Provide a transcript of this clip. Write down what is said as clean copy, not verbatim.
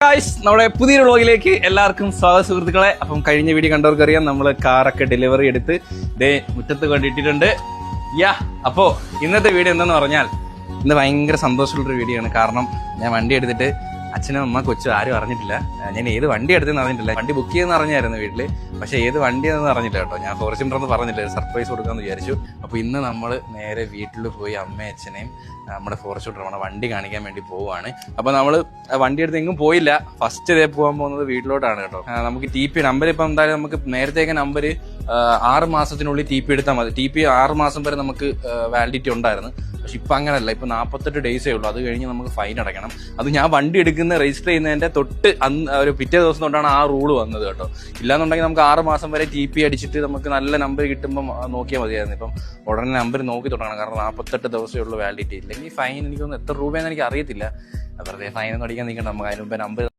Guys, നമ്മുടെ പുതിയൊരു വ്ളോഗിലേക്ക് എല്ലാവർക്കും സ്വാഗതം സുഹൃത്തുക്കളെ. അപ്പം കഴിഞ്ഞ വീഡിയോ കണ്ടവർക്കറിയാം, നമ്മൾ കാറൊക്കെ ഡെലിവറി എടുത്ത് ദേ മുറ്റത്ത് കൊണ്ടിട്ടിട്ടുണ്ട്. അപ്പോ ഇന്നത്തെ വീഡിയോ എന്താന്ന് പറഞ്ഞാൽ, ഇന്ന് ഭയങ്കര സന്തോഷമുള്ളൊരു വീഡിയോ ആണ്. കാരണം ഞാൻ വണ്ടി എടുത്തിട്ട് അച്ഛനും അമ്മ കൊച്ചും ആരും അറിഞ്ഞിട്ടില്ല. ഞാൻ ഏത് വണ്ടി എടുത്തെന്ന് അറിഞ്ഞിട്ടില്ല. വണ്ടി ബുക്ക് ചെയ്തെന്ന് അറിഞ്ഞായിരുന്നു വീട്ടില്, പക്ഷെ ഏത് വണ്ടിയാണെന്ന് അറിഞ്ഞില്ല കേട്ടോ. ഞാൻ ഫോർച്യൂണർ എന്ന് പറഞ്ഞില്ല, സർപ്രൈസ് കൊടുക്കാമെന്ന് വിചാരിച്ചു. അപ്പൊ ഇന്ന് നമ്മൾ നേരെ വീട്ടിൽ പോയി അമ്മയും അച്ഛനെയും നമ്മുടെ ഫോർച്യൂണർ നമ്മുടെ വണ്ടി കാണിക്കാൻ വേണ്ടി പോവുകയാണ്. അപ്പൊ നമ്മൾ വണ്ടി എടുത്ത് എങ്ങും പോയില്ല. ഫസ്റ്റ് ഇതേ പോകാൻ പോകുന്നത് വീട്ടിലോട്ടാണ് കേട്ടോ. നമുക്ക് ടി പി നമ്പർ ഇപ്പം എന്തായാലും നമുക്ക് നേരത്തേക്ക് നമ്പർ 6 മാസത്തിനുള്ളിൽ ടി പി എടുത്താൽ മതി. ടി പി 6 മാസം വരെ നമുക്ക് വാലിഡിറ്റി ഉണ്ടായിരുന്നു. പക്ഷെ ഇപ്പൊ അങ്ങനല്ല, ഇപ്പൊ 48 ഡേയ്സേ ഉള്ളൂ. അത് കഴിഞ്ഞ് നമുക്ക് ഫൈൻ അടയ്ക്കണം. അത് ഞാൻ വണ്ടി എടുക്കുന്ന രജിസ്റ്റർ ചെയ്യുന്നതിന്റെ തൊട്ട് ഒരു പിറ്റേ ദിവസം തൊട്ടാണ് ആ റൂള് വന്നത് കേട്ടോ. ഇല്ലാന്നുണ്ടെങ്കിൽ നമുക്ക് 6 മാസം വരെ ടി പി അടിച്ചിട്ട് നമുക്ക് നല്ല നമ്പർ കിട്ടുമ്പോൾ നോക്കിയാൽ മതിയായിരുന്നു. ഇപ്പം ഉടനെ നമ്പർ നോക്കി തുടങ്ങണം, കാരണം 48 ദിവസമേ ഉള്ളൂ വാലിഡിറ്റി. ഇല്ലെങ്കിൽ ഫൈൻ എനിക്കൊന്ന് എത്ര രൂപയെന്ന് എനിക്ക് അറിയത്തില്ല. വെറുതെ ഫൈനൊന്നും അടിക്കാൻ നിൽക്കണം. നമുക്ക് അതിന് മുമ്പേ നമ്പർ